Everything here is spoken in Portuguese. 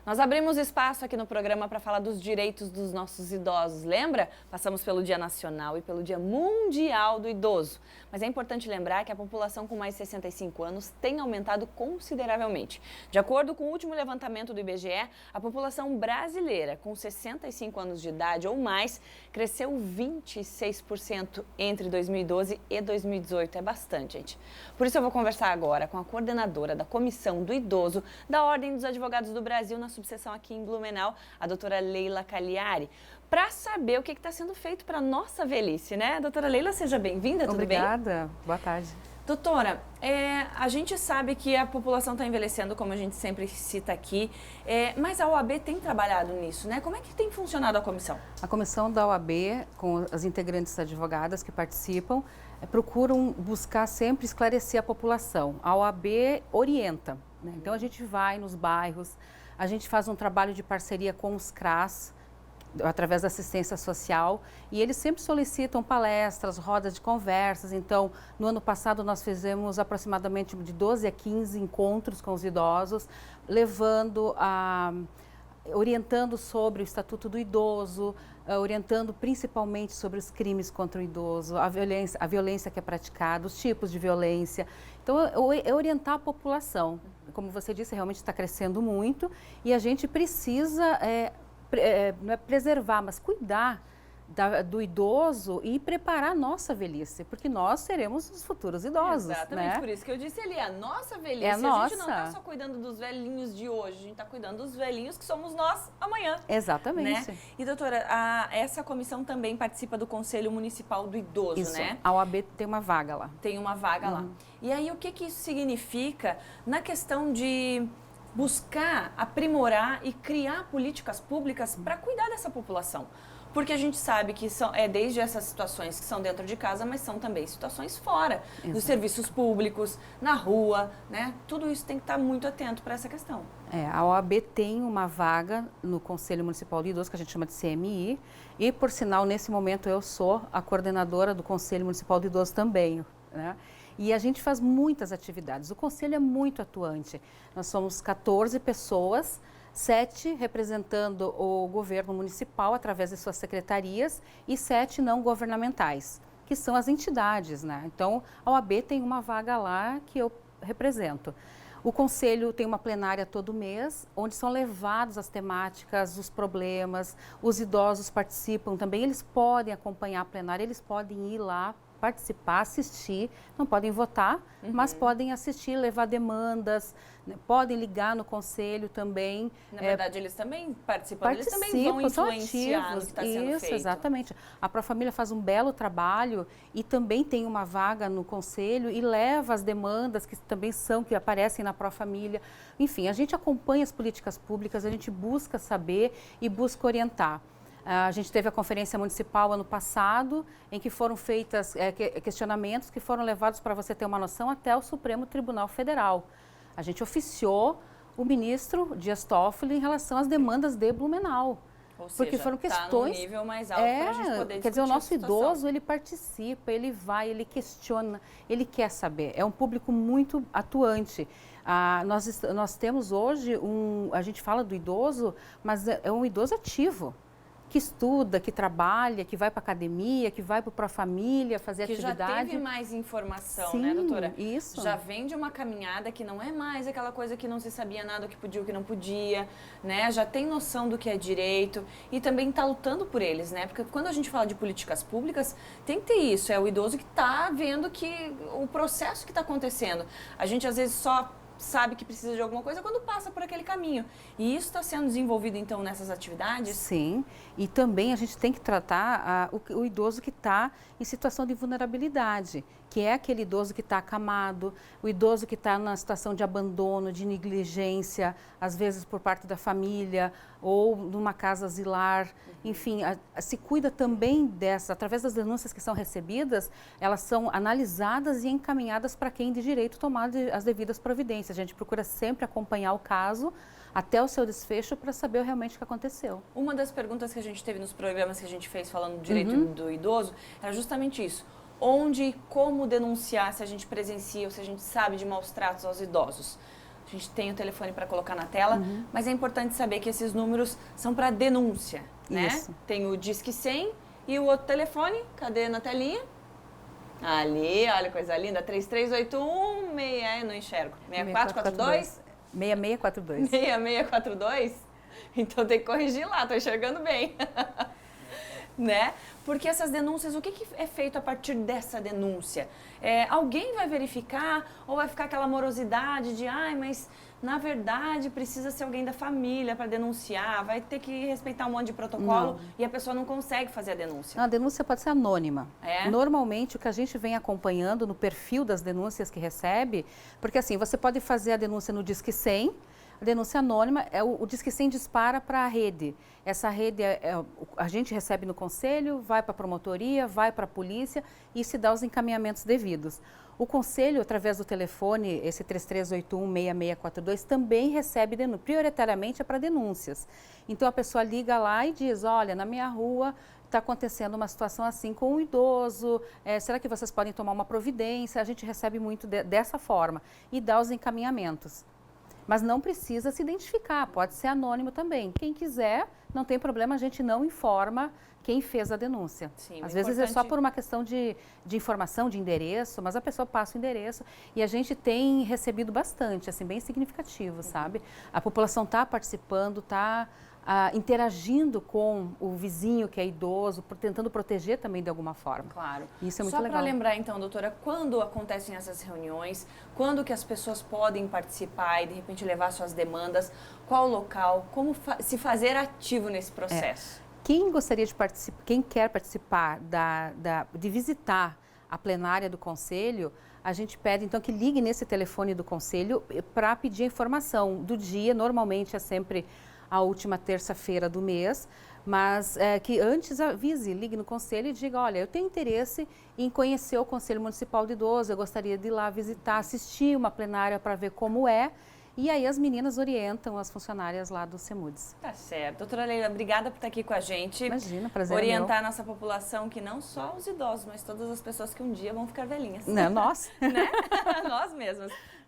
Nós abrimos espaço aqui no programa para falar dos direitos dos nossos idosos, lembra? Passamos pelo Dia Nacional e pelo Dia Mundial do Idoso. Mas é importante lembrar que a população com mais de 65 anos tem aumentado consideravelmente. De acordo com o último levantamento do IBGE, a população brasileira com 65 anos de idade ou mais cresceu 26% entre 2012 e 2018. É bastante, gente. Por isso eu vou conversar agora com a coordenadora da Comissão do Idoso da Ordem dos Advogados do Brasil na subseção aqui em Blumenau, a doutora Leila Cagliari, para saber o que está sendo feito para a nossa velhice, né? Doutora Leila, seja bem-vinda, tudo bem? Obrigada, boa tarde. Doutora, a gente sabe que a população está envelhecendo, como a gente sempre cita aqui, mas a OAB tem trabalhado nisso, né? Como é que tem funcionado a comissão? A comissão da OAB, com as integrantes advogadas que participam, procuram buscar sempre esclarecer a população. A OAB orienta, né? Então a gente vai nos bairros, a gente faz um trabalho de parceria com os CRAS, através da assistência social, e eles sempre solicitam palestras, rodas de conversas. Então, no ano passado nós fizemos aproximadamente de 12 a 15 encontros com os idosos, orientando sobre o Estatuto do Idoso, orientando principalmente sobre os crimes contra o idoso, a violência que é praticada, os tipos de violência. Então, é orientar a população. Como você disse, realmente está crescendo muito e a gente precisa não é preservar, mas cuidar do idoso e preparar a nossa velhice, porque nós seremos os futuros idosos. Exatamente, né? por isso que eu disse ali, a nossa velhice. É a nossa. A gente não está só cuidando dos velhinhos de hoje, a gente está cuidando dos velhinhos que somos nós amanhã. Exatamente. Né? E doutora, essa comissão também participa do Conselho Municipal do Idoso, Isso. né? A OAB tem uma vaga lá. Tem uma vaga lá. E aí o que isso significa na questão de buscar aprimorar e criar políticas públicas para cuidar dessa população? Porque a gente sabe que desde essas situações que são dentro de casa, mas são também situações fora, dos serviços públicos, na rua, né? Tudo isso tem que estar muito atento para essa questão. A OAB tem uma vaga no Conselho Municipal do Idoso, que a gente chama de CMI, e, por sinal, nesse momento eu sou a coordenadora do Conselho Municipal do Idoso também, né? E a gente faz muitas atividades. O Conselho é muito atuante. Nós somos 14 pessoas, 7 representando o governo municipal através de suas secretarias e 7 não governamentais, que são as entidades, né? Então, a OAB tem uma vaga lá que eu represento. O Conselho tem uma plenária todo mês, onde são levadas as temáticas, os problemas, os idosos participam também, eles podem acompanhar a plenária, eles podem ir lá participar, assistir, não podem votar, mas podem assistir, levar demandas, né, podem ligar no conselho também. Na verdade, eles também participam, eles também vão influenciar no que está sendo feito. Isso, exatamente. A Profamília faz um belo trabalho e também tem uma vaga no conselho e leva as demandas que aparecem na Profamília. Enfim, a gente acompanha as políticas públicas, a gente busca saber e busca orientar. A gente teve a conferência municipal ano passado, em que foram feitos questionamentos que foram levados, para você ter uma noção, até o Supremo Tribunal Federal. A gente oficiou o ministro Dias Toffoli em relação às demandas de Blumenau. Ou seja, porque foram questões. Tá num nível mais alto para a gente poder quer dizer, o nosso discutir a situação. idoso, ele participa, ele vai, ele questiona, ele quer saber. É um público muito atuante. Nós temos hoje a gente fala do idoso, mas é um idoso ativo, que estuda, que trabalha, que vai para a academia, que vai para a Profamília fazer atividade. Que já teve mais informação, Sim, né, doutora? Isso. Já vem de uma caminhada que não é mais aquela coisa que não se sabia nada, o que podia, o que não podia, né? Já tem noção do que é direito e também está lutando por eles, né? Porque quando a gente fala de políticas públicas, tem que ter isso, é o idoso que está vendo que o processo que está acontecendo. A gente às vezes só sabe que precisa de alguma coisa quando passa por aquele caminho. E isso está sendo desenvolvido, então, nessas atividades? Sim, e também a gente tem que tratar o idoso que está em situação de vulnerabilidade, que é aquele idoso que está acamado, o idoso que está na situação de abandono, de negligência, às vezes por parte da família ou numa casa asilar. Enfim, se cuida também através das denúncias que são recebidas, elas são analisadas e encaminhadas para quem de direito tomar as devidas providências. A gente procura sempre acompanhar o caso até o seu desfecho para saber realmente o que aconteceu. Uma das perguntas que a gente teve nos programas que a gente fez falando do direito do idoso era justamente isso. Onde e como denunciar se a gente presencia ou se a gente sabe de maus tratos aos idosos? A gente tem o telefone para colocar na tela, mas é importante saber que esses números são para denúncia, né? Isso. Tem o Disque 100 e o outro telefone, cadê na telinha? Ali, olha, coisa linda, 3381, não enxergo, 6442? 6642. 6642? Então tem que corrigir lá, tô enxergando bem. Né? Porque essas denúncias, o que é feito a partir dessa denúncia? Alguém vai verificar ou vai ficar aquela morosidade de, mas na verdade precisa ser alguém da família para denunciar, vai ter que respeitar um monte de protocolo e a pessoa não consegue fazer a denúncia? Não, a denúncia pode ser anônima. É? Normalmente o que a gente vem acompanhando no perfil das denúncias que recebe, porque assim, você pode fazer a denúncia no Disque 100, a denúncia anônima, o Disque 100 dispara para a rede. Essa rede a gente recebe no conselho, vai para a promotoria, vai para a polícia e se dá os encaminhamentos devidos. O conselho, através do telefone, esse 3381-6642, também recebe denúncia, prioritariamente é para denúncias. Então a pessoa liga lá e diz, olha, na minha rua está acontecendo uma situação assim com um idoso, será que vocês podem tomar uma providência? A gente recebe muito dessa forma e dá os encaminhamentos. Mas não precisa se identificar, pode ser anônimo também. Quem quiser, não tem problema, a gente não informa quem fez a denúncia. Sim, às vezes é só por uma questão de informação, de endereço, mas a pessoa passa o endereço e a gente tem recebido bastante, assim, bem significativo, sabe? A população está participando, está interagindo com o vizinho que é idoso, tentando proteger também de alguma forma. Claro. Isso é muito legal. Só para lembrar então, doutora, quando acontecem essas reuniões, quando que as pessoas podem participar e de repente levar suas demandas, qual local, como se fazer ativo nesse processo? Quem gostaria de participar, quem quer participar de visitar a plenária do conselho, a gente pede então que ligue nesse telefone do conselho para pedir a informação do dia, normalmente é sempre a última terça-feira do mês, mas que antes avise, ligue no conselho e diga, olha, eu tenho interesse em conhecer o Conselho Municipal de Idoso, eu gostaria de ir lá visitar, assistir uma plenária para ver como é, e aí as meninas orientam as funcionárias lá do CEMUDES. Tá certo. Doutora Leila, obrigada por estar aqui com a gente. Imagina, prazer orientar é meu. a nossa população, que não só os idosos, mas todas as pessoas que um dia vão ficar velhinhas. Não, nós. Né? Nós mesmas.